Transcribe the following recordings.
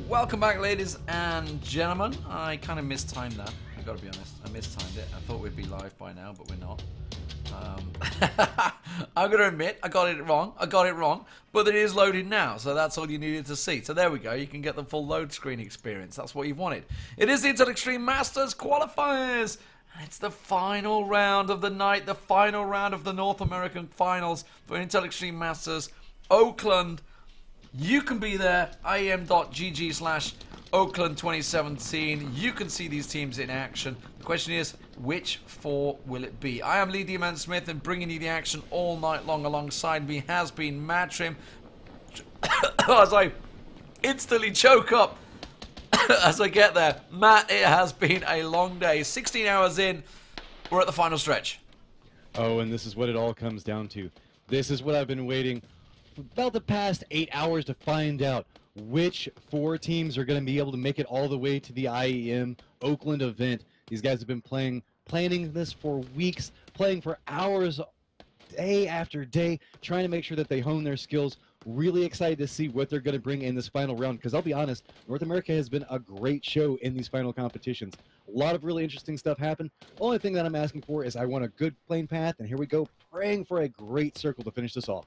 Welcome back, ladies and gentlemen. I kind of mistimed that. I gotta be honest. I mistimed it. I thought we'd be live by now, but we're not. I'm gonna admit I got it wrong. But it is loaded now, so that's all you needed to see. So there we go. You can get the full load screen experience. That's what you've wanted. It is the Intel Extreme Masters qualifiers. And it's the final round of the night, the final round of the North American finals for Intel Extreme Masters Oakland. You can be there, IEM.GG/Oakland 2017. You can see these teams in action. The question is, which four will it be? I am Lee D-Man Smith, and bringing you the action all night long alongside me has been Matt Trim. As I instantly choke up as I get there. Matt, it has been a long day. 16 hours in, we're at the final stretch. Oh, and this is what it all comes down to. This is what I've been waiting for about the past 8 hours to find out. Which four teams are going to be able to make it all the way to the IEM Oakland event. These guys have been planning this for weeks, playing for hours, day after day, trying to make sure that they hone their skills. Really excited to see what they're going to bring in this final round, because I'll be honest, North America has been a great show in these final competitions. A lot of really interesting stuff happened. Only thing that I'm asking for is I want a good plane path, and here we go, praying for a great circle to finish this off.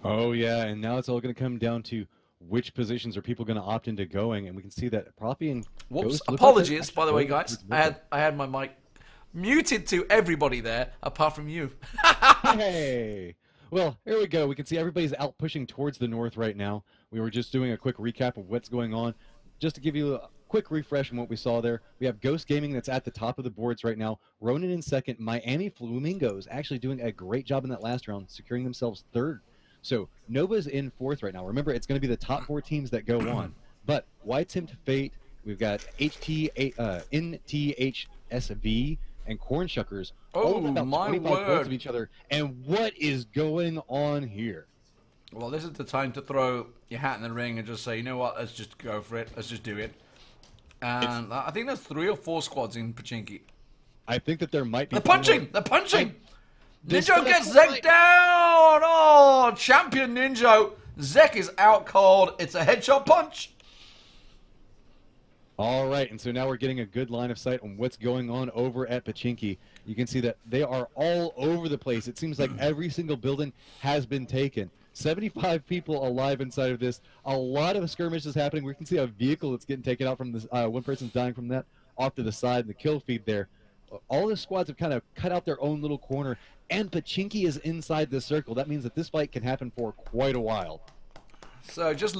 Oh yeah, and now it's all going to come down to which positions are people going to opt into going, and we can see that Proppy and Whoops, Ghost apologies, by the way, guys. I had my mic muted to everybody there, apart from you. Hey! Well, here we go. We can see everybody's out pushing towards the north right now. We were just doing a quick recap of what's going on. Just to give you a quick refresh on what we saw there, we have Ghost Gaming that's at the top of the boards right now. Ronin in second. Miami Flamingos actually doing a great job in that last round, securing themselves third. So Nova's in fourth right now. Remember, it's going to be the top four teams that go on. But White's Him to Fate, we've got NTHSV, and Cornshuckers all within about 25 points of each other. And what is going on here? Well, this is the time to throw your hat in the ring and just say, you know what, let's just go for it. Let's just do it. And I think there's 3 or 4 squads in Pachinki. I think that there might be... They're punching! They're punching! Ninja gets Zek down! Oh, champion Ninja. Zek is out cold. It's a headshot punch. All right, and so now we're getting a good line of sight on what's going on over at Pachinki. You can see that they are all over the place. It seems like every single building has been taken. 75 people alive inside of this. A lot of skirmishes happening. We can see a vehicle that's getting taken out from this. One person's dying from that off to the side in the kill feed there. All the squads have kind of cut out their own little corner, and Pachinki is inside this circle. That means that this fight can happen for quite a while. So just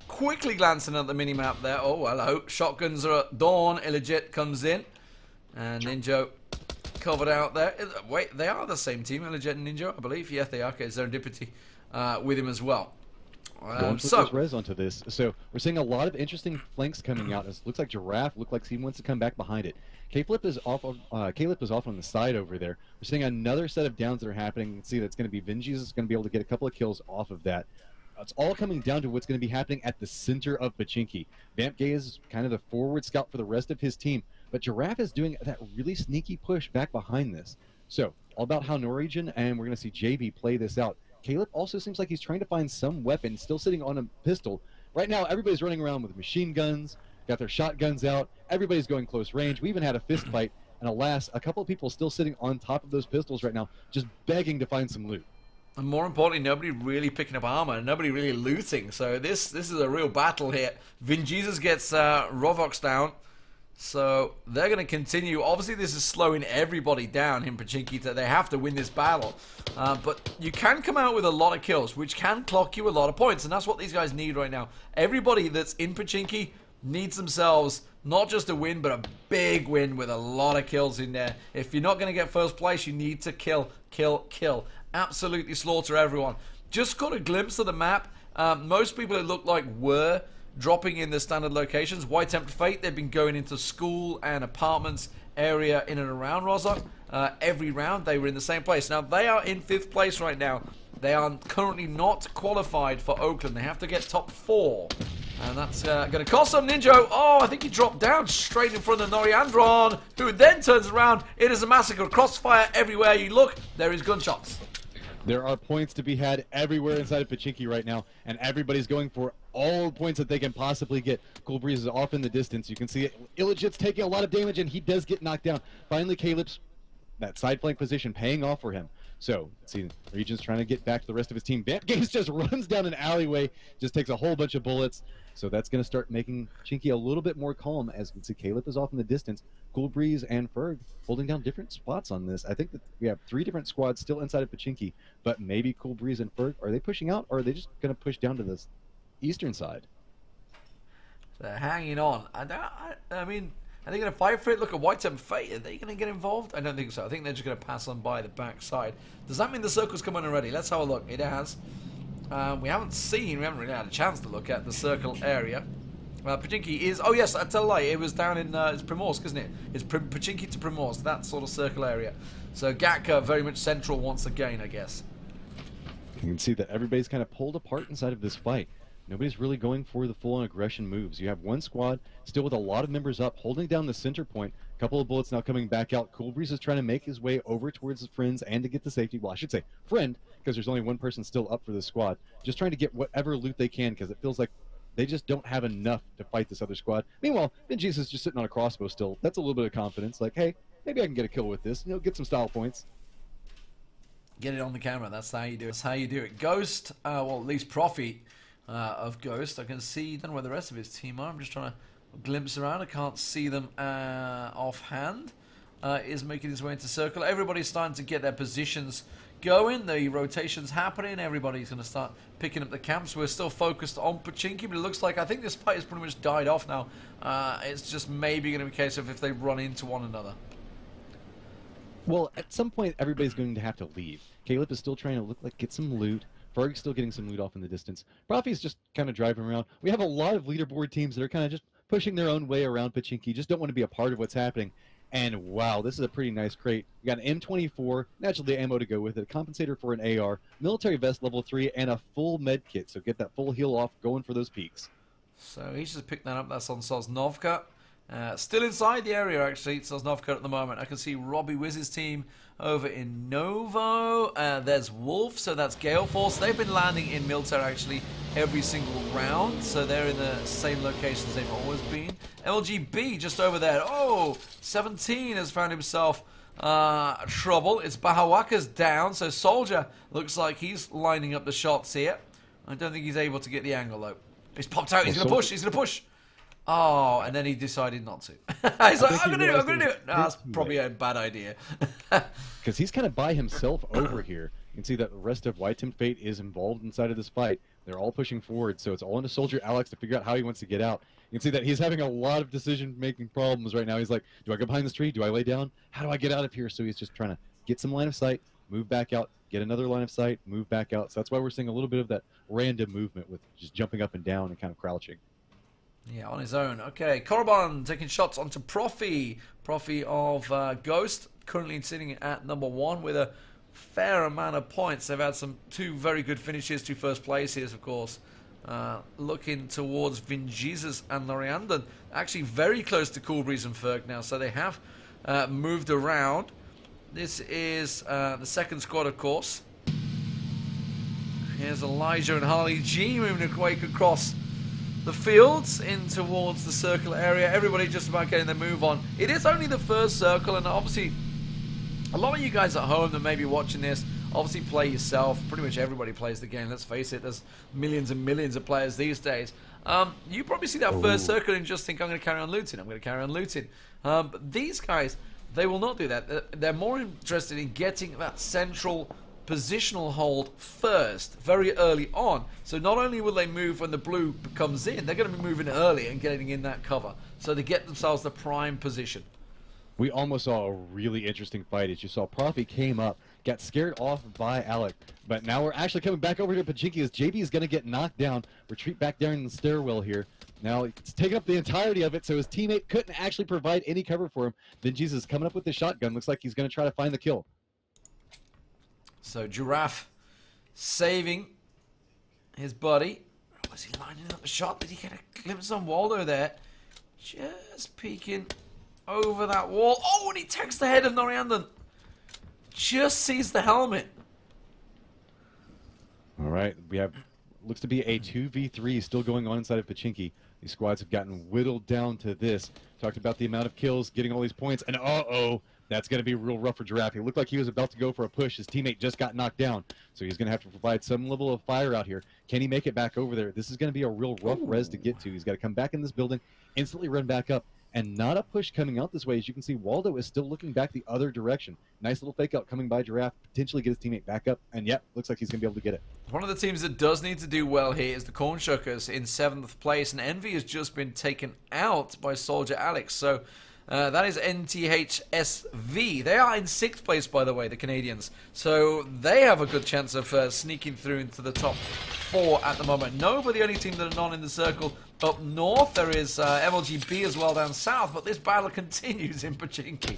quickly glancing at the mini-map there. Oh, hello. Shotguns are at dawn. Illegit comes in. And Ninja covered out there. Wait, they are the same team, Illegit and Ninja, I believe. Yes, they are. Okay, Serendipity with him as well. So res onto this. So we're seeing a lot of interesting flanks coming out. It looks like Giraffe. Looks like he wants to come back behind it. K-Flip is off. K-Flip is off on the side over there. We're seeing another set of downs that are happening. You can see that's going to be Vinji's is going to be able to get a couple of kills off of that. it's all coming down to what's going to be happening at the center of Pachinki. Vamp Gay is kind of the forward scout for the rest of his team, but Giraffe is doing that really sneaky push back behind this. So, all about how Norwegian, and we're going to see JB play this out. Caleb also seems like he's trying to find some weapon, still sitting on a pistol. Right now, everybody's running around with machine guns, got their shotguns out. Everybody's going close range. We even had a fist fight, and alas, a couple of people still sitting on top of those pistols right now, just begging to find some loot. And more importantly, nobody really picking up armor, and nobody really looting. So this is a real battle here. Vin Jesus gets Rovox down. So they're going to continue. Obviously, this is slowing everybody down in Pachinki. They have to win this battle. But you can come out with a lot of kills, which can clock you a lot of points. And that's what these guys need right now. Everybody that's in Pachinki needs themselves not just a win, but a big win with a lot of kills in there. If you're not going to get first place, you need to kill, kill, kill. Absolutely slaughter everyone. Just got a glimpse of the map. Most people, it looked like, were dropping in the standard locations. White Temple Fate, they've been going into school and apartments area in and around Rozhok. Every round they were in the same place. Now they are in 5th place right now. They are currently not qualified for Oakland. They have to get top 4. And that's going to cost them. Ninja, oh, I think he dropped down straight in front of Noriandron, who then turns around. It is a massacre. Crossfire everywhere you look. There is gunshots. There are points to be had everywhere inside of Pachinki right now, and everybody's going for all points that they can possibly get. Cool Breeze is off in the distance. You can see it. Illegit's taking a lot of damage, and he does get knocked down. Finally, Caleb's that side flank position paying off for him. So, let's see, Regent's trying to get back to the rest of his team. Vamp Games just runs down an alleyway, just takes a whole bunch of bullets. So that's going to start making Pachinki a little bit more calm. As you can see, Caleb is off in the distance. Cool Breeze and Ferg holding down different spots on this. I think that we have 3 different squads still inside of Pachinki, but maybe Cool Breeze and Ferg, are they pushing out, or are they just going to push down to the eastern side? They're hanging on. I mean, are they going to fight for it? Look at White Temple Fate. Are they going to get involved? I don't think so. I think they're just going to pass on by the back side. Does that mean the circle's coming already? Let's have a look. It has. We haven't really had a chance to look at the circle area. Pachinki is, oh yes, I tell a lie, it was down in, it's Primorsk, isn't it? It's Pachinki to Primorsk, that sort of circle area. So Gatka very much central once again, I guess. You can see that everybody's kind of pulled apart inside of this fight. Nobody's really going for the full-on aggression moves. You have one squad still with a lot of members up, holding down the center point. A couple of bullets now coming back out. Cool Breeze is trying to make his way over towards his friends and to get the safety. Well, I should say friend, because there's only one person still up for this squad. Just trying to get whatever loot they can, because it feels like they just don't have enough to fight this other squad. Meanwhile, Vin Jesus is just sitting on a crossbow still. That's a little bit of confidence. Like, hey, maybe I can get a kill with this. You know, get some style points. Get it on the camera. That's how you do it. That's how you do it. Ghost, well, at least Profi of Ghost. I can see, don't know where the rest of his team are. I'm just trying to glimpse around. I can't see them offhand. Is making his way into circle. Everybody's starting to get their positions going. The rotation's happening. Everybody's going to start picking up the camps. We're still focused on Pachinki, but it looks like I think this fight has pretty much died off now. It's just maybe going to be a case of if they run into one another. Well, at some point, everybody's going to have to leave. Caleb is still trying to get some loot. Ferg's still getting some loot off in the distance. Profi's just kind of driving around. We have a lot of leaderboard teams that are kind of just pushing their own way around Pachinki, just don't want to be a part of what's happening. And wow, this is a pretty nice crate. We got an M24, naturally ammo to go with it, a compensator for an AR, military vest level 3, and a full med kit. So get that full heal off, going for those peaks. So he's just picked that up. That's on Sosnovka. Still inside the area, actually, Sosnovka at the moment. I can see Robbie Wiz's team over in Novo. There's Wolf, so that's Gale Force. They've been landing in Milter, actually, every single round. So they're in the same locations they've always been. LGB just over there. Oh, 17 has found himself trouble. It's Bahawaka's down, so Soldier looks like he's lining up the shots here. I don't think he's able to get the angle, though. He's popped out. He's going to push. He's going to push. Oh, and then he decided not to. He's like, I'm going to do it. I'm going to do it. No, that's probably a bad idea. Because he's kind of by himself over here. You can see that the rest of White Temple Fate is involved inside of this fight. They're all pushing forward, so it's all into Soldier Alex to figure out how he wants to get out. You can see that he's having a lot of decision-making problems right now. He's like, do I go behind this tree? Do I lay down? How do I get out of here? So he's just trying to get some line of sight, move back out, get another line of sight, move back out. So that's why we're seeing a little bit of that random movement with just jumping up and down and kind of crouching. Yeah, on his own. Okay, Korban taking shots onto Profi. Profi of Ghost, currently sitting at number 1 with a fair amount of points. They've had two very good finishes, 2 first places, of course. Looking towards Vin Jesus and Loriandon. Actually very close to Cool Breeze and Ferg now, so they have moved around. This is the second squad, of course. Here's Elijah and Harley G moving away across the fields in towards the circle area. Everybody just about getting their move on. It is only the first circle, and obviously a lot of you guys at home that may be watching this obviously play yourself. Pretty much everybody plays the game, let's face it. There's millions and millions of players these days. You probably see that first circle and just think, I'm going to carry on looting. I'm going to carry on looting. But these guys, they will not do that. They're more interested in getting that central positional hold first, very early on. So not only will they move when the blue comes in, they're going to be moving early and getting in that cover. So they get themselves the prime position. We almost saw a really interesting fight as you saw Profi came up, got scared off by Alec, but now we're actually coming back over to Pachinki as JB is going to get knocked down, retreat back down in the stairwell here. Now it's taking up the entirety of it, so his teammate couldn't actually provide any cover for him. Then Jesus coming up with the shotgun, looks like he's going to try to find the kill. So Giraffe saving his buddy. Was he lining up the shot? Did he get a glimpse on Waldo there? Just peeking over that wall. Oh, and he takes the head of Noriandon. Just sees the helmet. All right, we have, looks to be a 2v3 still going on inside of Pachinki. These squads have gotten whittled down to this. Talked about the amount of kills, getting all these points, and uh-oh, that's going to be real rough for Giraffe. He looked like he was about to go for a push. His teammate just got knocked down, so he's going to have to provide some level of fire out here. Can he make it back over there? This is going to be a real rough res to get to. He's got to come back in this building, instantly run back up, and not a push coming out this way. As you can see, Waldo is still looking back the other direction. Nice little fake out coming by Giraffe, potentially get his teammate back up, and yep, looks like he's going to be able to get it. One of the teams that does need to do well here is the Corn Shuckers in 7th place, and Envy has just been taken out by Soldier Alex, so that is NTHSV. They are in 6th place, by the way, the Canadians, so they have a good chance of sneaking through into the top 4 at the moment. Nova, the only team that are not in the circle. Up north, there is MLGB as well down south, but this battle continues in Pachinki.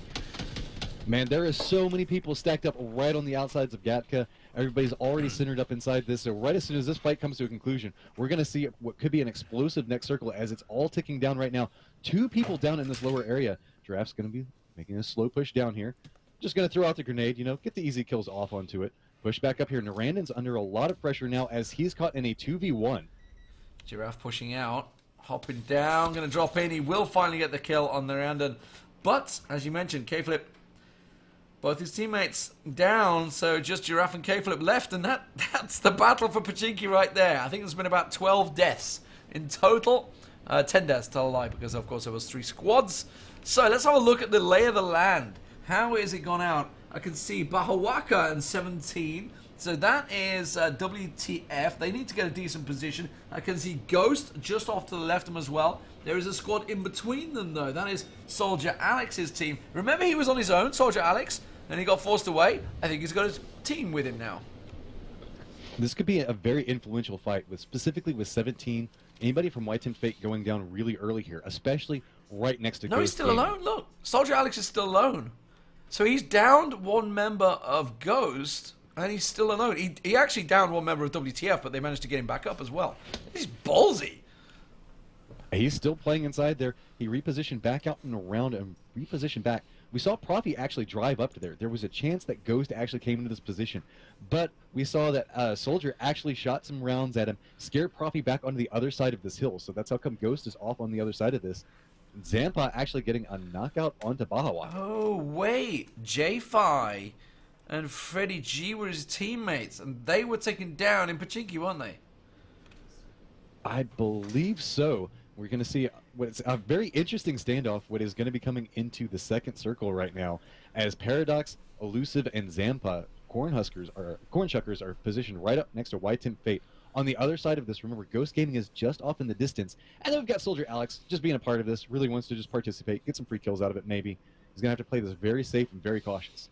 Man, there is so many people stacked up right on the outsides of Gatka. Everybody's already centered up inside this, so right as soon as this fight comes to a conclusion, we're going to see what could be an explosive next circle as it's all ticking down right now. 2 people down in this lower area. Giraffe's going to be making a slow push down here. Just going to throw out the grenade, you know, get the easy kills off onto it. Push back up here. Narandon's under a lot of pressure now as he's caught in a 2v1. Giraffe pushing out, hopping down, going to drop in. He will finally get the kill on Narandon. But, as you mentioned, K-Flip, both his teammates down, so just Giraffe and K-Flip left, and that's the battle for Pachinki right there. I think there's been about 12 deaths in total. 10 deaths, tell a lie, because of course there was 3 squads. So let's have a look at the lay of the land. How is it gone out? I can see Bahawaka and 17. So that is WTF. They need to get a decent position. I can see Ghost just off to the left of them as well. There is a squad in between them, though. That is Soldier Alex's team. Remember, he was on his own, Soldier Alex, and he got forced away. I think he's got his team with him now. This could be a very influential fight, specifically with 17. Anybody from White Team Fate going down really early here, especially right next to Ghost. No, he's still Gaming. alone. Look, Soldier Alex is still alone. So he's downed one member of Ghost, and he's still alone. He actually downed one member of WTF, but they managed to get him back up as well. He's ballsy. He's still playing inside there. He repositioned back out and around and repositioned back. We saw Profi actually drive up to there. There was a chance that Ghost actually came into this position. But we saw that Soldier actually shot some rounds at him, scared Profi back onto the other side of this hill. So that's how come Ghost is off on the other side of this. Zampa actually getting a knockout onto Bahawa. Oh, wait. J-Fi and Freddie G were his teammates, and they were taken down in Pachinki, weren't they? I believe so. We're going to see what's a very interesting standoff, what is going to be coming into the second circle right now, as Paradox, Elusive, and Zampa, Corn Shuckers, are positioned right up next to White Temp Fate. On the other side of this, remember, Ghost Gaming is just off in the distance, and then we've got Soldier Alex just being a part of this, really wants to just participate, get some free kills out of it maybe. He's going to have to play this very safe and very cautious.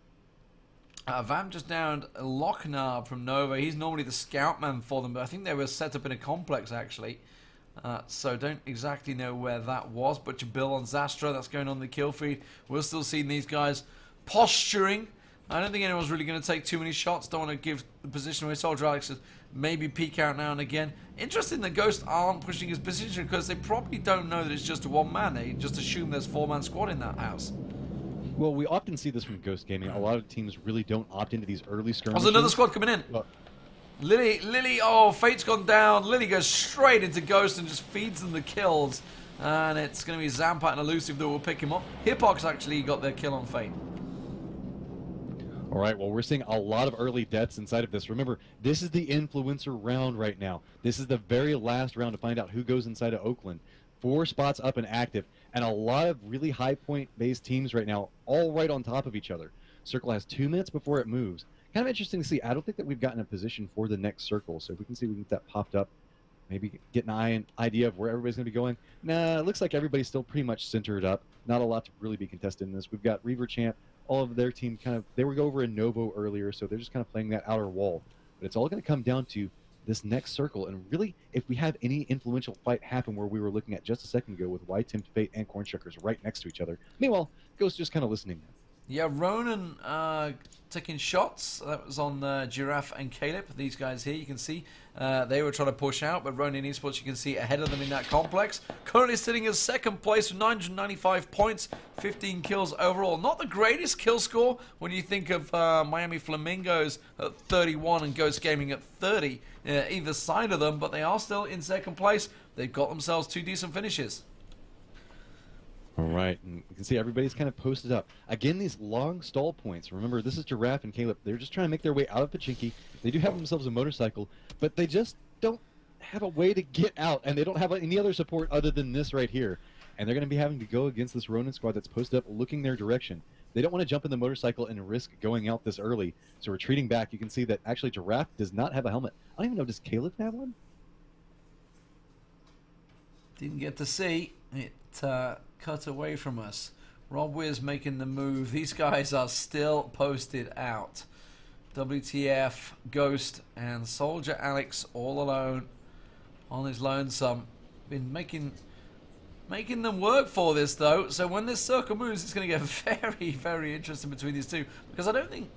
Vam just downed Lochnar from Nova. He's normally the scout man for them, but I think they were set up in a complex, actually. So don't exactly know where that was. Butcher Bill on Zastra, that's going on the kill feed. We're still seeing these guys posturing I don't think anyone's really going to take too many shots. Don't want to give the position away. Soldier Alex maybe peek out now and again. Interesting that Ghost aren't pushing his position because they probably don't know that it's just a one-man. They just assume there's 4-man squad in that house. Well, we often see this from Ghost Gaming. A lot of teams really don't opt into these early skirmishes. There's another squad coming in. Lily, oh, Fate's gone down. Lily goes straight into Ghost and just feeds them the kills. And it's going to be Zampat and Elusive that will pick him up. Hippox actually got their kill on Fate. All right, well, we're seeing a lot of early deaths inside of this. Remember, this is the influencer round right now. This is the very last round to find out who goes inside of Oakland. 4 spots up and active, and a lot of really high point-based teams right now, all right on top of each other. Circle has 2 minutes before it moves. Kind of interesting to see. I don't think that we've gotten a position for the next circle, so if we can see we can get that popped up, maybe get an idea of where everybody's going to be going. Nah, it looks like everybody's still pretty much centered up. Not a lot to really be contested in this. We've got Reaver Champ, all of their team they were over in Novo earlier, so they're just kind of playing that outer wall. But it's all going to come down to this next circle, and really, if we have any influential fight happen where we were looking at just a second ago with Tempt Fate and Cornshuckers right next to each other. Meanwhile, Ghost just kind of listening. Yeah, Ronan taking shots. That was on Giraffe and Caleb. These guys here, you can see, they were trying to push out, but Ronan Esports, you can see ahead of them in that complex. Currently sitting in second place with 995 points, 15 kills overall. Not the greatest kill score when you think of Miami Flamingos at 31 and Ghost Gaming at 30, either side of them, but they are still in second place. They've got themselves 2 decent finishes. All right, and you can see everybody's kind of posted up. Again, these long stall points. Remember, this is Giraffe and Caleb. They're just trying to make their way out of Pachinki. They do have themselves a motorcycle, but they just don't have a way to get out, and they don't have any other support other than this right here. And they're going to be having to go against this Ronin squad that's posted up looking their direction. They don't want to jump in the motorcycle and risk going out this early, so retreating back. You can see that actually Giraffe does not have a helmet. I don't even know, does Caleb have one? Didn't get to see. It cut away from us. Rob Weir's making the move. These guys are still posted out. WTF, Ghost, and Soldier Alex all alone on his lonesome. Been making them work for this, though. So when this circle moves, it's going to get very, very interesting between these two. Because I don't think...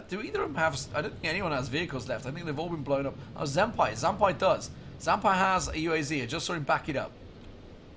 do either of them have... I don't think anyone has vehicles left. I think they've all been blown up. Oh, Zampai does. Zampai has a UAZ. I just saw him back it up.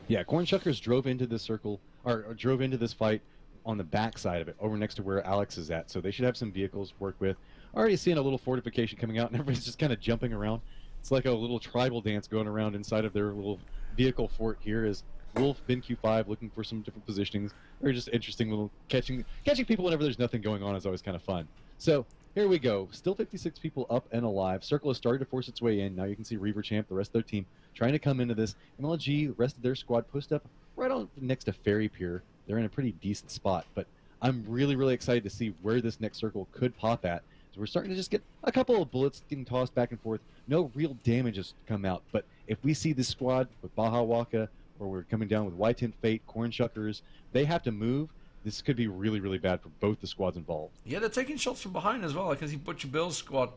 Yeah, Cornshuckers drove into this circle, or drove into this fight on the back side of it, over next to where Alex is at. So they should have some vehicles to work with. Already seeing a little fortification coming out, and everybody's just kind of jumping around. It's like a little tribal dance going around inside of their little vehicle fort here as Wolf, BenQ5 looking for some different positionings. Or just interesting little catching people whenever there's nothing going on is always kind of fun. So here we go. Still 56 people up and alive. Circle has started to force its way in. Now you can see Reaver Champ, the rest of their team, trying to come into this. MLG, the rest of their squad, pushed up right on next to Ferry Pier. They're in a pretty decent spot, but I'm really, really excited to see where this next circle could pop at. So we're starting to just get a couple of bullets getting tossed back and forth. No real damage has come out, but if we see this squad with Baja Waka, or we're coming down with Tempt Fate, Cornshuckers, they have to move. This could be really, really bad for both the squads involved. Yeah, they're taking shots from behind as well. I can see Butcher Bill's squad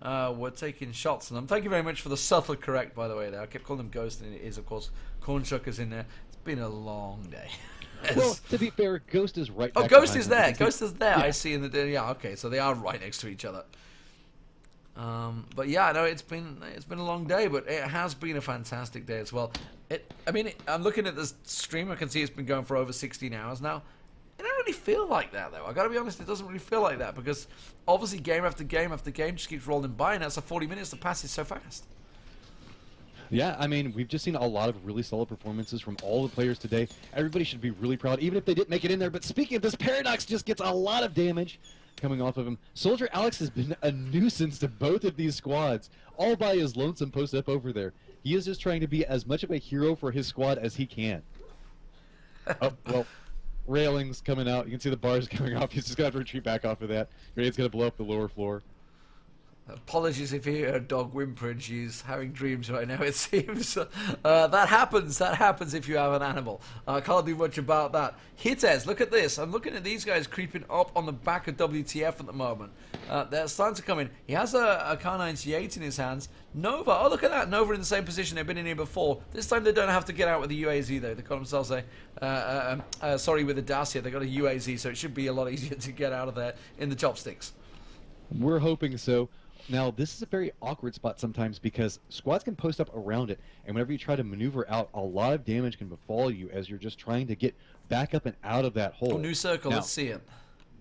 were taking shots on them. Thank you very much for the subtle correct, by the way, there. I kept calling them Ghost, and it is, of course, Cornshuckers in there. It's been a long day. Well, to be fair, Ghost is right back. Oh, Ghost is there. Ghost is there. Yeah. I see in the... Yeah, okay, so they are right next to each other. But yeah, no, it's been a long day, but it has been a fantastic day as well. I'm looking at this stream. I can see it's been going for over 16 hours now. It don't really feel like that, though. I got to be honest, it doesn't really feel like that because obviously game after game after game just keeps rolling by, and that's 40 minutes that passes so fast. Yeah, I mean, we've just seen a lot of really solid performances from all the players today. Everybody should be really proud, even if they didn't make it in there. But speaking of this, Paradox just gets a lot of damage coming off of him. Soldier Alex has been a nuisance to both of these squads, all by his lonesome post up over there. He is just trying to be as much of a hero for his squad as he can. Oh, well, railings coming out. You can see the bars coming off. He's just going to have to retreat back off of that. Grade's going to blow up the lower floor. Apologies if you hear a dog whimpering. She's having dreams right now, it seems. That happens if you have an animal. I can't do much about that. Hitters, look at this. I'm looking at these guys creeping up on the back of WTF at the moment. They're starting to come in. He has a Kar 98 in his hands. Nova, oh look at that. Nova in the same position. They've been in here before. This time they don't have to get out with the UAZ though. They got themselves sorry, with the Dacia. They got a UAZ, so it should be a lot easier to get out of there in the chopsticks. We're hoping so. Now, this is a very awkward spot sometimes because squads can post up around it, and whenever you try to maneuver out, a lot of damage can befall you as you're just trying to get back up and out of that hole. Oh, new circle, now, let's see it.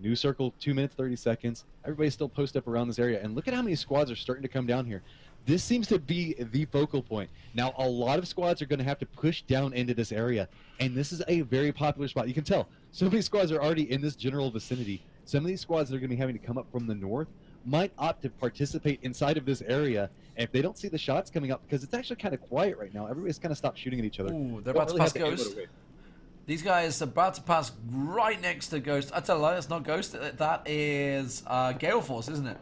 New circle, 2 minutes, 30 seconds. Everybody's still posted up around this area, and look at how many squads are starting to come down here. This seems to be the focal point. Now, a lot of squads are going to have to push down into this area, and this is a very popular spot. You can tell so many squads are already in this general vicinity. Some of these squads that are going to be having to come up from the north might opt to participate inside of this area, and if they don't see the shots coming up, because it's actually kind of quiet right now, everybody's kind of stopped shooting at each other. Ooh, they're about to pass Ghost. These guys are about to pass right next to Ghost. I tell you, that's not Ghost. That is Gale Force, isn't it?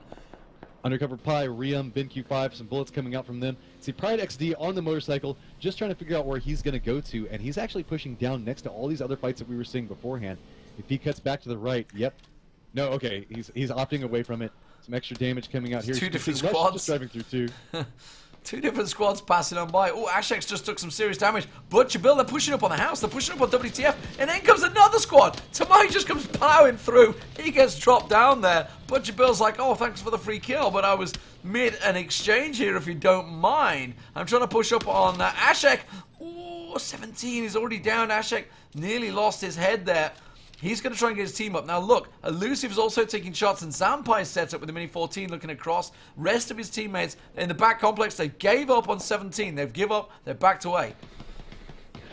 Undercover Pi, Riam, BenQ5, some bullets coming out from them. See Pride XD on the motorcycle, just trying to figure out where he's going to go to, and he's actually pushing down next to all these other fights that we were seeing beforehand. If he cuts back to the right, yep. No, okay, he's opting away from it. Some extra damage coming out here. Two different squads. Just driving through two. Two different squads passing on by. Oh, Ashek's just took some serious damage. Butcher Bill, they're pushing up on the house. They're pushing up on WTF. And then comes another squad. Tamai just comes plowing through. He gets dropped down there. Butcher Bill's like, oh, thanks for the free kill, but I was mid an exchange here, if you don't mind. I'm trying to push up on Ashek. Oh, 17. He's already down. Ashek nearly lost his head there. He's going to try and get his team up. Now look, Elusiv's also taking shots, and Zampai's set up with the Mini 14 looking across. Rest of his teammates in the back complex, they gave up on 17. They've given up, they're backed away.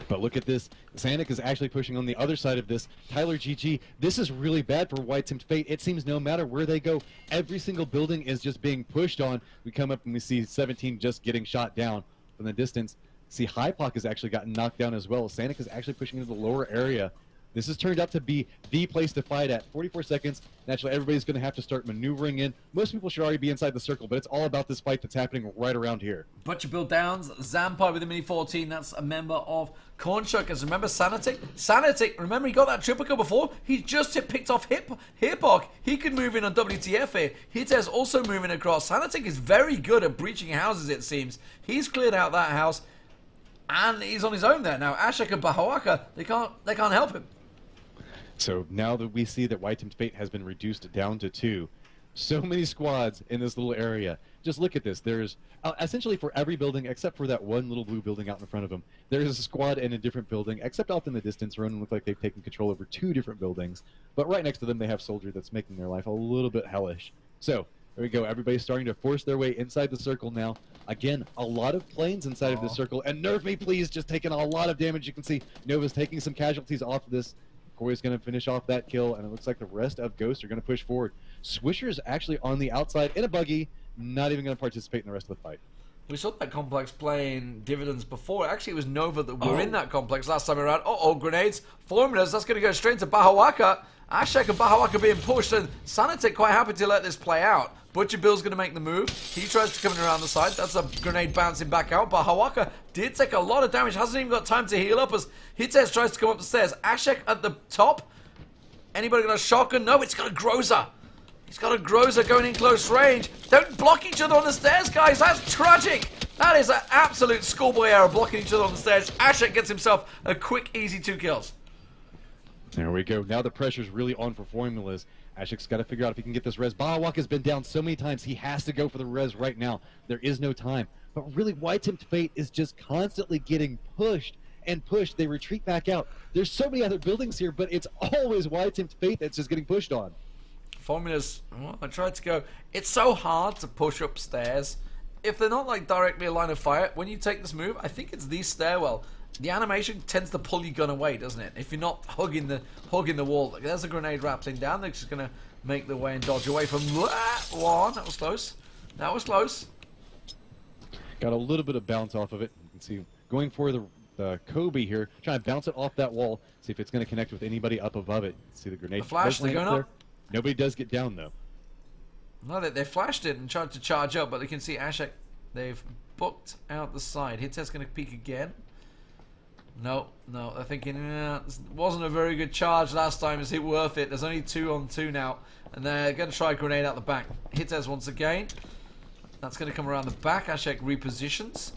But look at this. Sanic is actually pushing on the other side of this. Tyler GG, this is really bad for White Tempt Fate. It seems no matter where they go, every single building is just being pushed on. We come up and we see 17 just getting shot down from the distance. See, Hypoc has actually gotten knocked down as well. Sanic is actually pushing into the lower area. This has turned out to be the place to fight at. 44 seconds. Naturally, everybody's going to have to start maneuvering in. Most people should already be inside the circle, but it's all about this fight that's happening right around here. Butcher Bill downs. Zampai with the Mini 14. That's a member of Cornshuckers. Remember Sanitic? Sanitic, remember he got that triple kill before? He just picked off Hipok. He could move in on WTF here. Hitter's also moving across. Sanitic is very good at breaching houses, it seems. He's cleared out that house, and he's on his own there. Now, Ashek and Bahawaka, they can't help him. So now that we see that White Tempt Fate has been reduced down to 2, so many squads in this little area. Just look at this. There's essentially for every building except for that one little blue building out in front of them. There's a squad in a different building, except off in the distance. Ronan look like they've taken control over 2 different buildings. But right next to them, they have Soldier that's making their life a little bit hellish. So there we go. Everybody's starting to force their way inside the circle now. Again, a lot of planes inside of this circle. And Nerve Me Please just taking a lot of damage. You can see Nova's taking some casualties off of this. Corey's going to finish off that kill, and it looks like the rest of Ghost are going to push forward. Swisher's actually on the outside in a buggy, not even going to participate in the rest of the fight. We saw that complex playing dividends before. Actually, it was Nova that were in that complex last time around. Uh-oh, grenades. Formulas, that's going to go straight into Bahawaka. Ashek and Bahawaka being pushed, and Sanitic quite happy to let this play out. Butcher Bill's going to make the move. He tries to come in around the side. That's a grenade bouncing back out. Bahawaka did take a lot of damage. Hasn't even got time to heal up as Hites tries to come up the stairs. Ashek at the top. Anybody got a shotgun? No, it's got a Groza. He's got a Groza going in close range. Don't block each other on the stairs, guys. That's tragic. That is an absolute schoolboy error, blocking each other on the stairs. Ashek gets himself a quick, easy 2 kills. There we go. Now the pressure's really on for Formulas. Ashek's got to figure out if he can get this res. Bahawak has been down so many times, he has to go for the res right now. There is no time. But really, White Tempt Fate is just constantly getting pushed and pushed. They retreat back out. There's so many other buildings here, but it's always White Tempt Fate that's just getting pushed on. Formulas, well, I tried to go. It's so hard to push upstairs. If they're not like directly a line of fire, when you take this move, I think it's the stairwell. The animation tends to pull your gun away, doesn't it? If you're not hugging the wall. There's a grenade rattling down. They're just going to make their way and dodge away from that one. That was close. That was close. Got a little bit of bounce off of it. You can see going for the Kobe here, trying to bounce it off that wall, see if it's going to connect with anybody up above it. See the grenade. The flash, they're going up. Nobody does get down, though. No, they flashed it and tried to charge up, but you can see Ashek, they've booked out the side. Hittez going to peek again. No, they're thinking, this wasn't a very good charge last time. Is it worth it? There's only 2 on 2 now, and they're going to try a grenade out the back. Hittez once again. That's going to come around the back. Ashek repositions.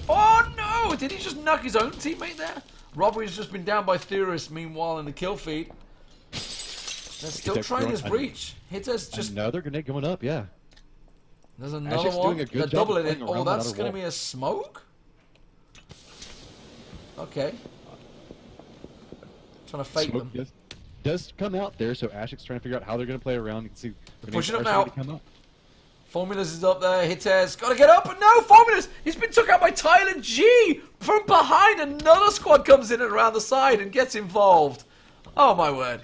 Oh no! Did he just knock his own teammate there? Robbery's just been down by Theorist, meanwhile, in the kill feed. They're still trying his breach. Hittez just... Another grenade going up, yeah. There's another one. They're doubling it. Oh, that's going to be a smoke? Okay. Trying to fake them. Does come out there, so Ashek's trying to figure out how they're going to play around. You can see pushing up now. Formulas is up there. Hittez got to get up, but no, Formulas. He's been took out by Tyler G from behind. Another squad comes in and around the side and gets involved. Oh my word.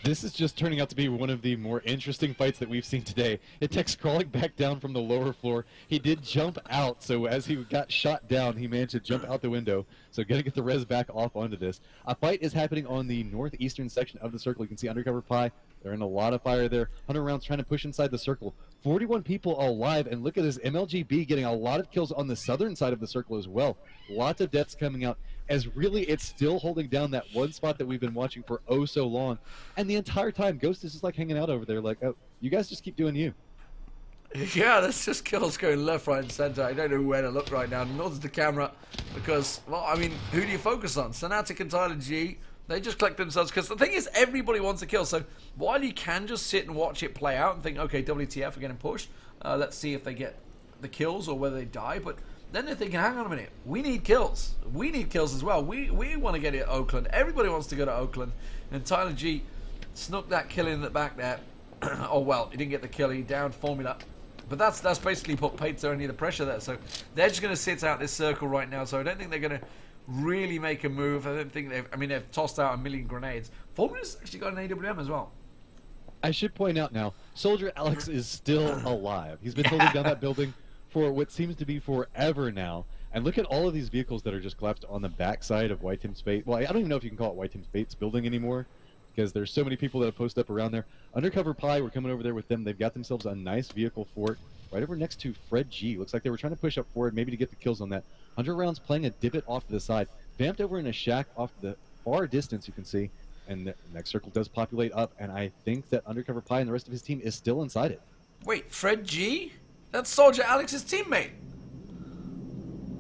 This is just turning out to be one of the more interesting fights that we've seen today. Hittez crawling back down from the lower floor. He did jump out, so as he got shot down, he managed to jump out the window. So got to get the res back off onto this. A fight is happening on the northeastern section of the circle. You can see Undercover Pie. They're in a lot of fire there. 100 rounds trying to push inside the circle. 41 people alive, and look at this MLGB getting a lot of kills on the southern side of the circle as well. Lots of deaths coming out, as really it's still holding down that one spot that we've been watching for oh so long. And the entire time, Ghost is just like hanging out over there like, oh, you guys just keep doing you. Yeah, there's just kills going left, right, and center. I don't know where to look right now, nor does the camera, because, well, I mean, who do you focus on? Sonatic and Tyler G, they just collect themselves, because the thing is, everybody wants a kill, so while you can just sit and watch it play out and think, okay, WTF, we're getting pushed, let's see if they get the kills or whether they die, but then they're thinking, hang on a minute, we need kills. We need kills as well. We want to get it at Oakland. Everybody wants to go to Oakland, and Tyler G snuck that kill in the back there. Oh, well, he didn't get the kill, he downed Formula. But that's basically put Pater under the pressure there. So they're just going to sit out this circle right now. So I don't think they're going to really make a move. I don't think they've tossed out 1,000,000 grenades. Formula's actually got an AWM as well. I should point out now, Soldier Alex is still alive. He's been holding down that building for what seems to be forever now. And look at all of these vehicles that are just collapsed on the backside of White Team's Fate. Well, I don't even know if you can call it White Team's Fate's building anymore, because there's so many people that have posted up around there. Undercover Pie, we're coming over there with them. They've got themselves a nice vehicle fort right over next to Fred G. Looks like they were trying to push up forward, maybe to get the kills on that. 100 rounds playing a divot off to the side. Vamped over in a shack off to the far distance, you can see. And the next circle does populate up, and I think that Undercover Pie and the rest of his team is still inside it. Wait, Fred G? That's Soldier Alex's teammate.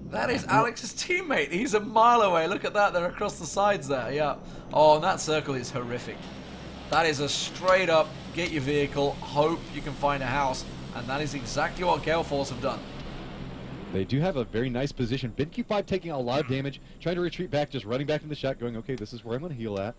That is Alex's teammate. He's a mile away. Look at that. They're across the sides there. Yeah. Oh, and that circle is horrific. That is a straight up get your vehicle, hope you can find a house. And that is exactly what Gale Force have done. They do have a very nice position. BinQ5 taking a lot of damage, trying to retreat back, just running back in the shot, going, okay, this is where I'm going to heal at.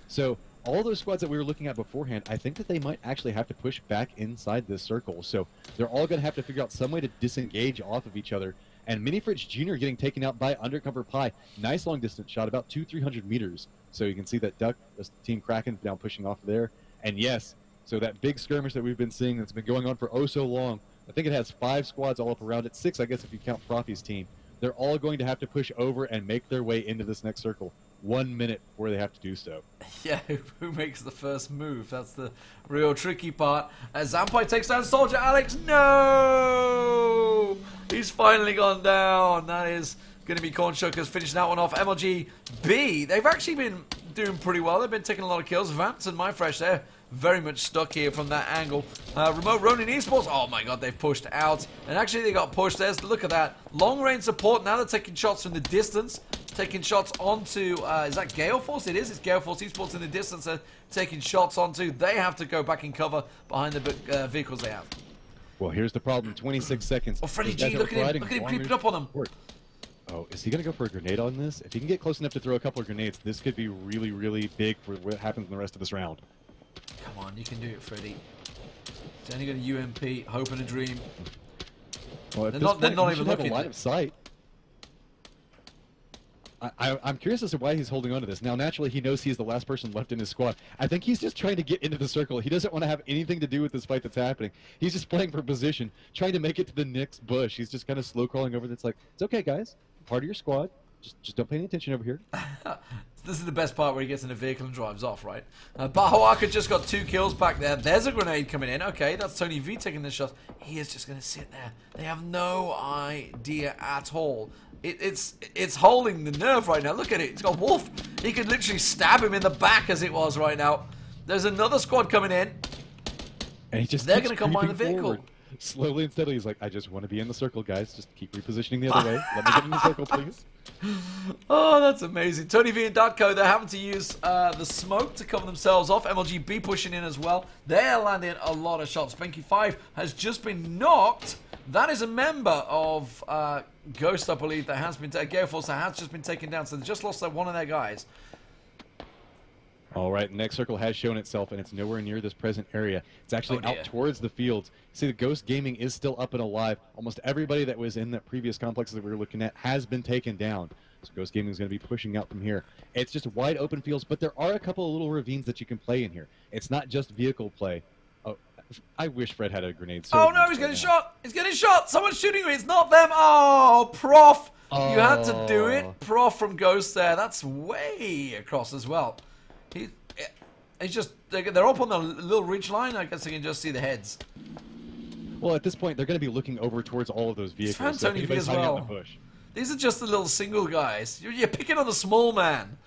So all those squads that we were looking at beforehand, I think that they might actually have to push back inside this circle. So they're all going to have to figure out some way to disengage off of each other. And Mini Fridge Jr. getting taken out by Undercover Pie. Nice long distance shot, about 200-300 meters. So you can see that Duck, this Team Kraken, now pushing off there. And yes, so that big skirmish that we've been seeing that's been going on for oh so long, I think it has 5 squads all up around it. 6, I guess, if you count Profi's team. They're all going to have to push over and make their way into this next circle. 1 minute before they have to do so. Yeah, who makes the first move? That's the real tricky part. As Zampai takes down Soldier Alex. No! He's finally gone down. That is going to be Corn Shuckers finishing that one off. MLG B, they've actually been doing pretty well. They've been taking a lot of kills. Vamps and MyFresh, they're very much stuck here from that angle. Remote Ronin Esports, oh my god, they've pushed out. And actually they got pushed. There's, look at that. Long range support. Now they're taking shots from the distance. Taking shots onto, is that Gale Force? It is. It's Gale Force Esports in the distance. They're taking shots onto. They have to go back in cover behind the vehicles they have. Well, here's the problem. 26 seconds. Oh, Freddy G, look at him creeping up on them. Oh, is he going to go for a grenade on this? If he can get close enough to throw a couple of grenades, this could be really, really big for what happens in the rest of this round. Come on, you can do it, Freddy. It's only got a UMP, hope and a dream. Well, they're not even looking. Line of sight. I'm curious as to why he's holding on to this. Now, naturally, he knows he's the last person left in his squad. I think he's just trying to get into the circle. He doesn't want to have anything to do with this fight that's happening. He's just playing for position, trying to make it to the next bush. He's just kind of slow crawling over. That's like, it's okay, guys. Part of your squad. Just don't pay any attention over here. This is the best part where he gets in a vehicle and drives off, right? Bahawaka just got 2 kills back there. There's a grenade coming in. Okay, that's Tony V taking the shot. He is just going to sit there. They have no idea at all. It's holding the nerve right now. Look at it. It's got Wolf. He could literally stab him in the back as it was right now. There's another squad coming in. And they're going to come behind the vehicle. Forward. Slowly and steadily, he's like, I just want to be in the circle, guys. Just keep repositioning the other way. Let me get in the circle, please. Oh, that's amazing. Tony V and Datko, they're having to use the smoke to cover themselves off. MLGB pushing in as well. They're landing a lot of shots. Spanky5 has just been knocked. That is a member of Ghost, I believe, that has been taken. Gale Force that has just been taken down. So they just lost one of their guys. All right, next circle has shown itself, and it's nowhere near this present area. It's actually out towards the fields. See, the Ghost Gaming is still up and alive. Almost everybody that was in that previous complex that we were looking at has been taken down. So Ghost Gaming is going to be pushing out from here. It's just wide open fields, but there are a couple of little ravines that you can play in here. It's not just vehicle play. Oh, I wish Fred had a grenade. Oh no, he's getting shot! He's getting shot! Someone's shooting me! It's not them! Oh, Prof! Oh. You had to do it. Prof from Ghost there. That's way across as well. He's just, they're up on the little ridge line. I guess they can just see the heads. Well, at this point, they're going to be looking over towards all of those vehicles. So Tony V as well. These are just the little single guys. You're picking on the small man.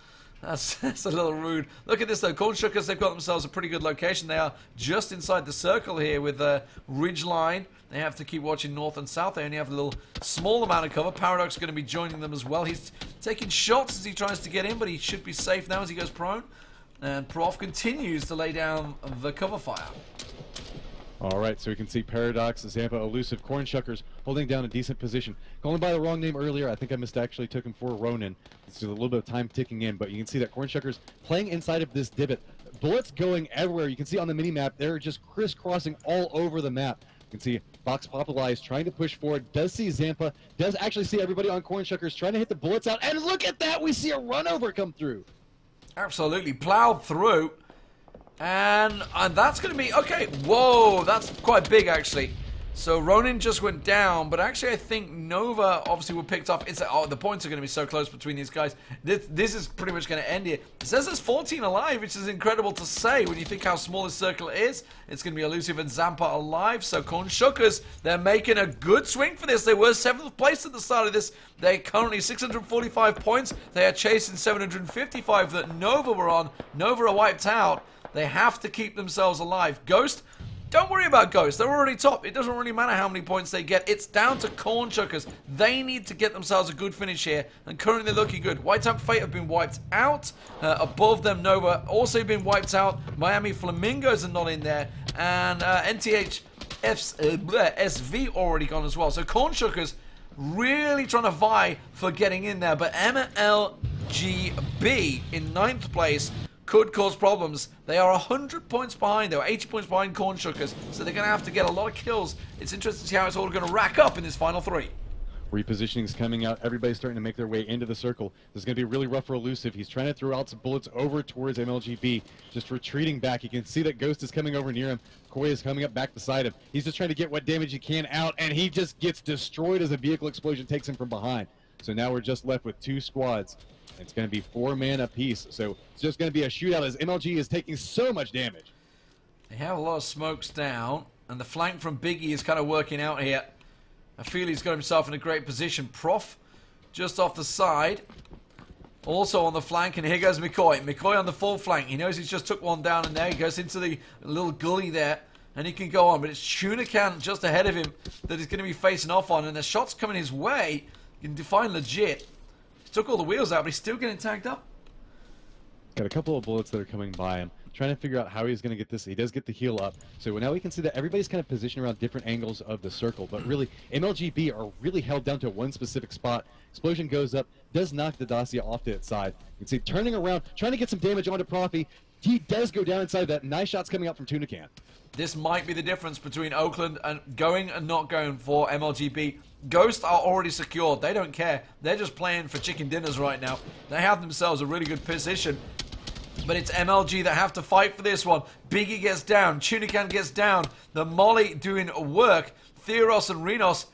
That's a little rude. Look at this though. Corn Shuckers, they've got themselves a pretty good location. They are just inside the circle here with the ridge line. They have to keep watching north and south. They only have a little small amount of cover. Paradox is going to be joining them as well. He's taking shots as he tries to get in, but he should be safe now as he goes prone. And Prof continues to lay down the cover fire. All right, so we can see Paradox, Zampa, Elusive, Corn Shuckers holding down a decent position. Calling by the wrong name earlier. I think I actually took him for Ronin. It's a little bit of time ticking in, but you can see that Corn Shuckers playing inside of this divot. Bullets going everywhere. You can see on the mini-map, they're just crisscrossing all over the map. You can see Fox Populi is trying to push forward, does see Zampa, does actually see everybody on Corn Shuckers trying to hit the bullets out, and look at that! We see a run over come through. Absolutely plowed through, and that's going to be okay. Whoa, that's quite big actually. So Ronin just went down, but actually I think Nova obviously were picked up. The points are going to be so close between these guys. This is pretty much going to end here. It says there's 14 alive, which is incredible to say when you think how small this circle is. It's going to be Elusive and Zampa alive. So Corn Shuckers, they're making a good swing for this. They were 7th place at the start of this. They're currently 645 points. They are chasing 755 that Nova were on. Nova are wiped out. They have to keep themselves alive. Ghost, don't worry about Ghost. They're already top. It doesn't really matter how many points they get. It's down to Corn Shuckers. They need to get themselves a good finish here, and currently they're looking good. White Tap Fate have been wiped out. Above them, Nova also been wiped out. Miami Flamingos are not in there, and NTH SV already gone as well. So Corn Shuckers really trying to vie for getting in there, but MLGB in 9th place could cause problems. They are 100 points behind. They were 80 points behind Corn Shuckers, so they're going to have to get a lot of kills. It's interesting to see how it's all going to rack up in this final 3. Repositioning is coming out. Everybody's starting to make their way into the circle. This is going to be really rough for Elusive. He's trying to throw out some bullets over towards MLGB, just retreating back. You can see that Ghost is coming over near him. Koi is coming up back beside him. He's just trying to get what damage he can out, and he just gets destroyed as a vehicle explosion takes him from behind. So now we're just left with 2 squads. It's going to be 4 man apiece, so it's just going to be a shootout as MLG is taking so much damage. They have a lot of smokes down, and the flank from Biggie is kind of working out here. I feel he's got himself in a great position. Prof, just off the side, also on the flank, and here goes McCoy. McCoy on the full flank. He knows he's just took one down, and there he goes into the little gully there, and he can go on. But it's Tunican just ahead of him that he's going to be facing off on, and the shot's coming his way. You can define legit. Took all the wheels out, but he's still getting tagged up. Got a couple of bullets that are coming by him. Trying to figure out how he's going to get this. He does get the heal up. So now we can see that everybody's kind of positioned around different angles of the circle. But really, MLGB are really held down to one specific spot. Explosion goes up, does knock the Dacia off to its side. You can see turning around, trying to get some damage onto Profi. He does go down inside that. Nice shots coming out from Tunican. This might be the difference between Oakland and going and not going for MLGB. Ghosts are already secured. They don't care. They're just playing for chicken dinners right now. They have themselves a really good position. But it's MLG that have to fight for this one. Biggie gets down. Tunican gets down. The Molly doing work. Theros and Renos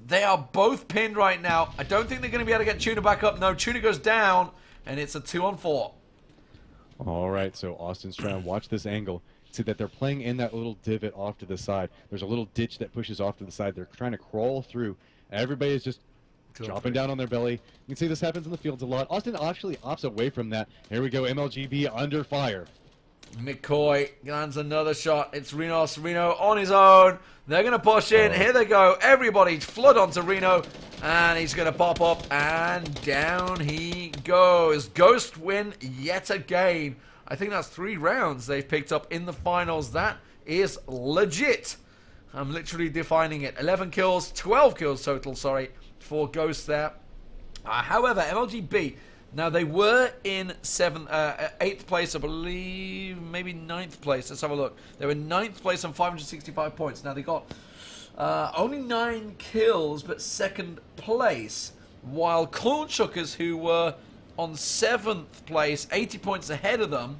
They are both pinned right now. I don't think they're going to be able to get Tuna back up. No, Tuna goes down, and it's a 2-on-4. All right, so Austin's trying to watch this angle. See that they're playing in that little divot off to the side. There's a little ditch that pushes off to the side. They're trying to crawl through. Everybody is just dropping down on their belly. You can see this happens in the fields a lot. Austin actually opts away from that. Here we go, MLGB under fire. McCoy lands another shot. It's Reno on his own. They're going to push in. Here they go. Everybody flood onto Reno. And he's going to pop up. And down he goes. Ghost win yet again. I think that's 3 rounds they've picked up in the finals. That is legit. I'm literally defining it. 11 kills, 12 kills total, sorry, for Ghost there. However, MLGB, now they were in 8th place, I believe, maybe 9th place. Let's have a look. They were 9th place on 565 points. Now they got only 9 kills, but 2nd place. While Cornshuckers, who were on 7th place, 80 points ahead of them,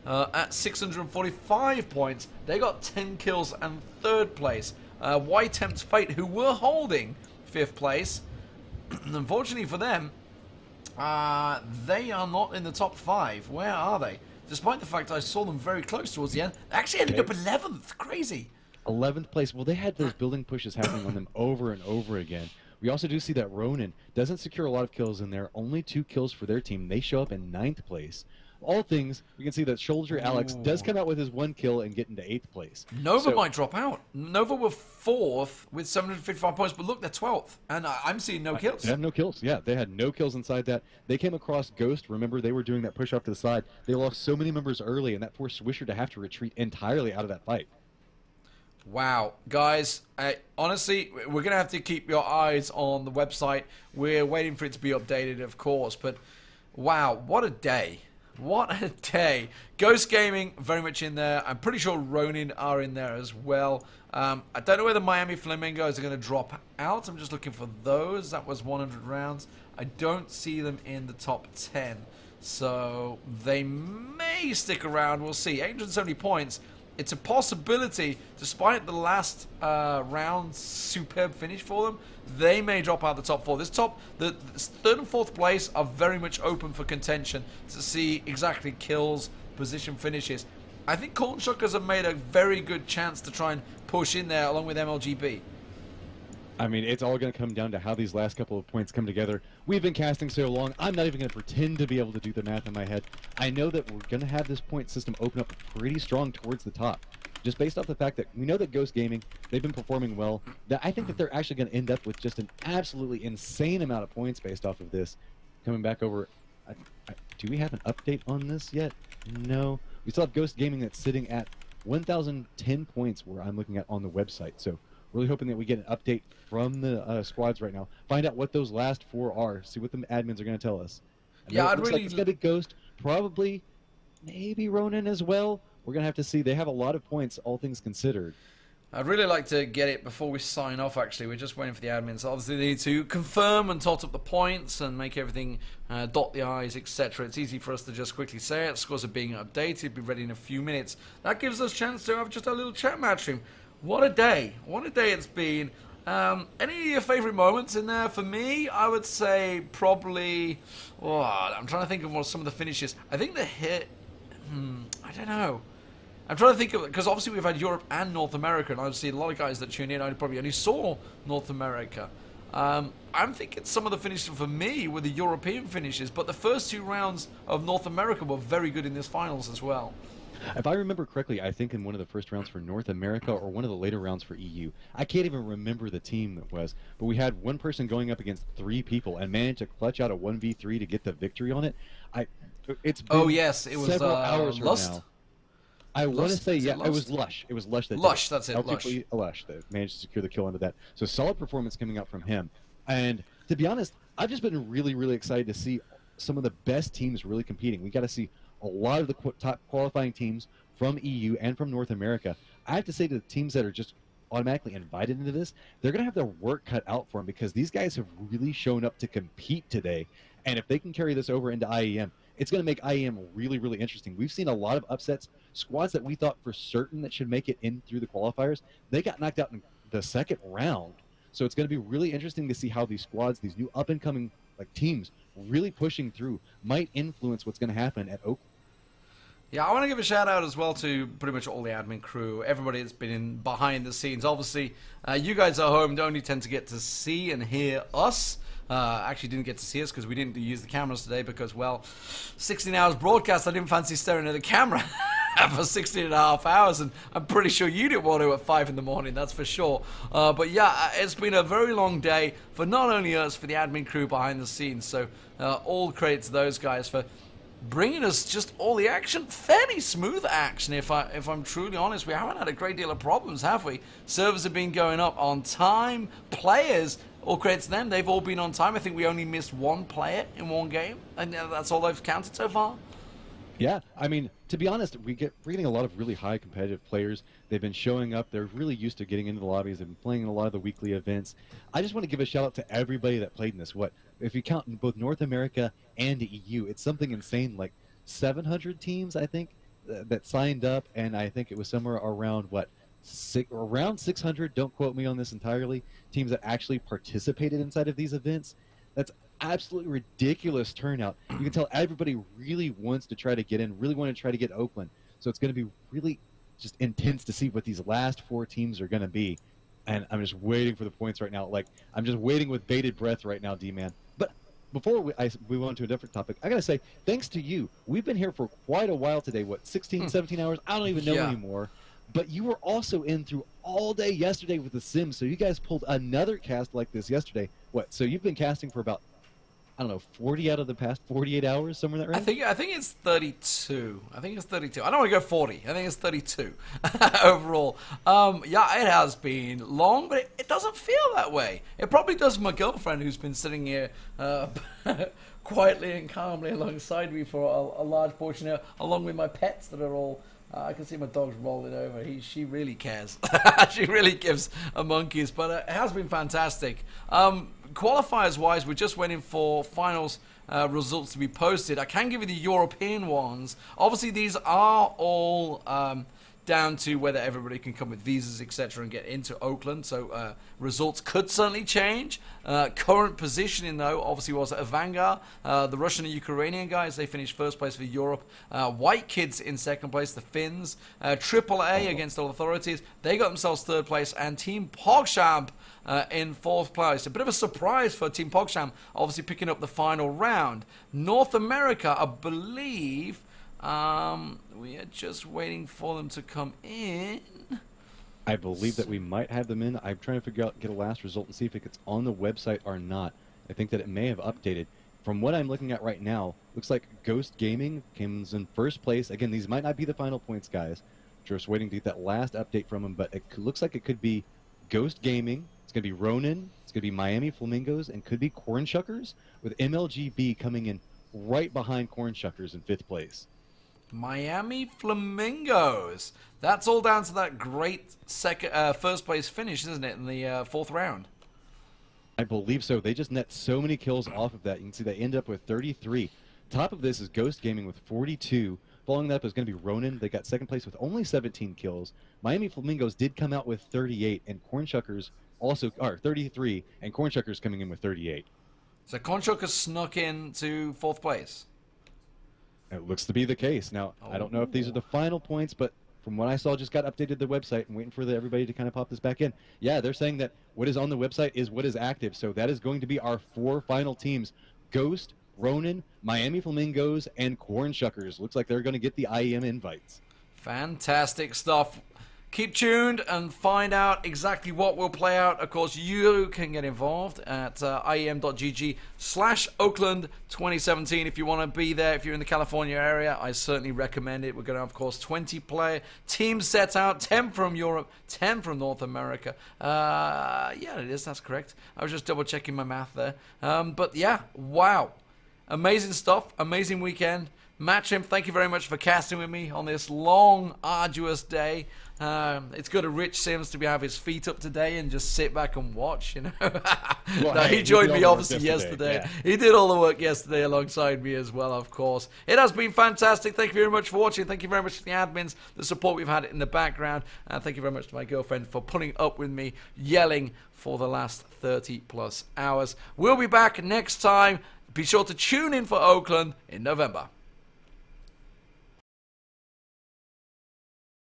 at 645 points, they got 10 kills and 3rd place. White Temp's Fate, who were holding 5th place, unfortunately for them, they are not in the top 5. Where are they? Despite the fact I saw them very close towards the end, they actually ended up 11th. Crazy. 11th place. Well, they had those building pushes happening on them over and over again. We also do see that Ronin doesn't secure a lot of kills in there. Only 2 kills for their team. They show up in 9th place. All things, we can see that Soldier Alex does come out with his 1 kill and get into 8th place. Nova might drop out. Nova were 4th with 755 points, but look, they're 12th. And I'm seeing no kills. They have no kills. Yeah, they had no kills inside that. They came across Ghost. Remember, they were doing that push off to the side. They lost so many members early, and that forced Swisher to have to retreat entirely out of that fight. Wow, guys, honestly, we're going to have to keep your eyes on the website. We're waiting for it to be updated, of course, but wow, what a day. What a day. Ghost Gaming, very much in there. I'm pretty sure Ronin are in there as well. I don't know whether Miami Flamingos are going to drop out. I'm just looking for those. That was 100 rounds. I don't see them in the top 10, so they may stick around. We'll see. 870 points. It's a possibility, despite the last round's superb finish for them, they may drop out the top 4. The 3rd and 4th place are very much open for contention to see exactly kills, position finishes. I think Cornshuckers have made a very good chance to try and push in there along with MLGB. I mean, it's all going to come down to how these last couple of points come together. We've been casting so long, I'm not even going to pretend to be able to do the math in my head. I know that we're going to have this point system open up pretty strong towards the top. Just based off the fact that we know that Ghost Gaming, they've been performing well, that I think that they're actually going to end up with just an absolutely insane amount of points based off of this. Coming back over, do we have an update on this yet? No. We still have Ghost Gaming that's sitting at 1,010 points where I'm looking at on the website. So really hoping that we get an update from the squads right now. Find out what those last 4 are. See what the admins are going to tell us. Yeah, it looks like it's going to be Ghost. Probably, maybe Ronin as well. We're going to have to see. They have a lot of points, all things considered. I'd really like to get it before we sign off, actually. We're just waiting for the admins. Obviously, they need to confirm and tot up the points and make everything, dot the I's, etc. It's easy for us to just quickly say it. Scores are being updated. Be ready in a few minutes. That gives us a chance to have just a little chat match room. What a day. What a day it's been. Any of your favourite moments in there? For me, I would say probably... Oh, I'm trying to think of what some of the finishes. I think the hit... I don't know. I'm trying to think of... Because obviously we've had Europe and North America, and obviously a lot of guys that tune in, I probably only saw North America. I'm thinking some of the finishes for me were the European finishes, but the first 2 rounds of North America were very good in this finals as well. If I remember correctly, I think in one of the first rounds for North America or one of the later rounds for EU, I can't even remember the team that was, but we had one person going up against 3 people and managed to clutch out a 1v3 to get the victory on it. It's been yes, it was several hours Lust? from now. I want to say, yeah, Lust? it was Lush. It was Lush that Lush, did it. that's it, Lush. Lush that managed to secure the kill into that. So solid performance coming out from him. And to be honest, I've just been really, really excited to see some of the best teams really competing. We got to see a lot of the top qualifying teams from EU and from North America. I have to say to the teams that are just automatically invited into this, they're going to have their work cut out for them because these guys have really shown up to compete today. And if they can carry this over into IEM, it's going to make IEM really, really interesting. We've seen a lot of upsets. Squads that we thought for certain that should make it in through the qualifiers, they got knocked out in the 2nd round. So it's going to be really interesting to see how these squads, these new up-and-coming like teams, really pushing through, might influence what's going to happen at Oakland. Yeah, I want to give a shout out as well to pretty much all the admin crew, everybody that's been in behind the scenes. Obviously, you guys at home don't only tend to get to see and hear us. Actually didn't get to see us because we didn't use the cameras today because, well, 16 hours broadcast, I didn't fancy staring at the camera for 16 and a half hours, and I'm pretty sure you didn't want to at 5 in the morning, that's for sure. But yeah, it's been a very long day for not only us, for the admin crew behind the scenes. So all credit to those guys for bringing us just all the action, fairly smooth action. If I'm truly honest, we haven't had a great deal of problems, have we? Servers have been going up on time. Players, all credit to them, they've all been on time. I think we only missed one player in one game, and that's all they've counted so far. Yeah, I mean, to be honest, we're getting a lot of really high competitive players. They've been showing up. They're really used to getting into the lobbies. They've been playing in a lot of the weekly events. I just want to give a shout out to everybody that played in this. If you count in both North America and the EU, it's something insane, like 700 teams, I think, that signed up, and I think it was somewhere around, around 600, don't quote me on this entirely, teams that actually participated inside of these events. That's absolutely ridiculous turnout. You can tell everybody really wants to try to get in, really want to try to get Oakland. So it's going to be really just intense to see what these last 4 teams are going to be. And I'm just waiting for the points right now. Like, I'm just waiting with bated breath right now, D-Man. But before we move on to a different topic, I got to say, thanks to you, we've been here for quite a while today. 16, 17 hours? I don't even know anymore. But you were also in through all day yesterday with The Sims, so you guys pulled another cast like this yesterday. So you've been casting for about, I don't know, 40 out of the past 48 hours, somewhere in that range? I think it's 32. I think it's 32. I don't want to go 40. I think it's 32 overall. Yeah, it has been long, but it doesn't feel that way. It probably does my girlfriend, who's been sitting here quietly and calmly alongside me for a large portion of, along with my pets that are all... I can see my dog's rolling over. She really cares. She really gives a monkeys, but it has been fantastic. Qualifiers-wise, we're just waiting for finals results to be posted. I can give you the European ones. Obviously, these are all down to whether everybody can come with visas, etc., and get into Oakland. So results could certainly change. Current positioning, though, obviously was a Vanguard. The Russian and Ukrainian guys, they finished first place for Europe. White kids in second place, the Finns. AAA against all authorities, they got themselves third place. And Team PogChamp in fourth place. A bit of a surprise for Team PogChamp, obviously picking up the final round. North America, I believe... we are just waiting for them to come in. I believe that we might have them in. I'm trying to figure out, get a last result and see if it's on the website or not. I think that it may have updated. From what I'm looking at right now, looks like Ghost Gaming comes in first place. Again, these might not be the final points, guys. Just waiting to get that last update from them, but it looks like it could be Ghost Gaming. It's going to be Ronin. It's going to be Miami Flamingos, and could be Cornshuckers, with MLGB coming in right behind Cornshuckers in 5th place. Miami Flamingos. That's all down to that great first place finish, isn't it, in the 4th round? I believe so. They just net so many kills off of that. You can see they end up with 33. Top of this is Ghost Gaming with 42. Following that up is going to be Ronin. They got 2nd place with only 17 kills. Miami Flamingos did come out with 38, and Cornshuckers also are 33, and Cornshuckers coming in with 38. So Cornshuckers snuck in to 4th place. It looks to be the case. Now, I don't know if these are the final points, but from what I saw, just got updated the website and waiting for everybody to kind of pop this back in. Yeah, they're saying that what is on the website is what is active. So that is going to be our 4 final teams. Ghost, Ronin, Miami Flamingos, and Cornshuckers. Looks like they're going to get the IEM invites. Fantastic stuff. Keep tuned and find out exactly what will play out. Of course, you can get involved at IEM.gg/Oakland 2017 if you want to be there. If you're in the California area, I certainly recommend it. We're going to have, of course, 20-player teams set out, 10 from Europe, 10 from North America. Yeah, it is. That's correct. I was just double-checking my math there. But, yeah, wow. Amazing stuff. Amazing weekend. Matchhim, thank you very much for casting with me on this long, arduous day. It's good of Rich Sims to have his feet up today and just sit back and watch, you know. Well, No, hey, he joined did me all the work obviously yesterday. yeah. He did all the work yesterday alongside me as well, of course. It has been fantastic. Thank you very much for watching. Thank you very much to the admins, the support we've had in the background. And thank you very much to my girlfriend for putting up with me yelling for the last 30 plus hours. We'll be back next time. Be sure to tune in for Oakland in November.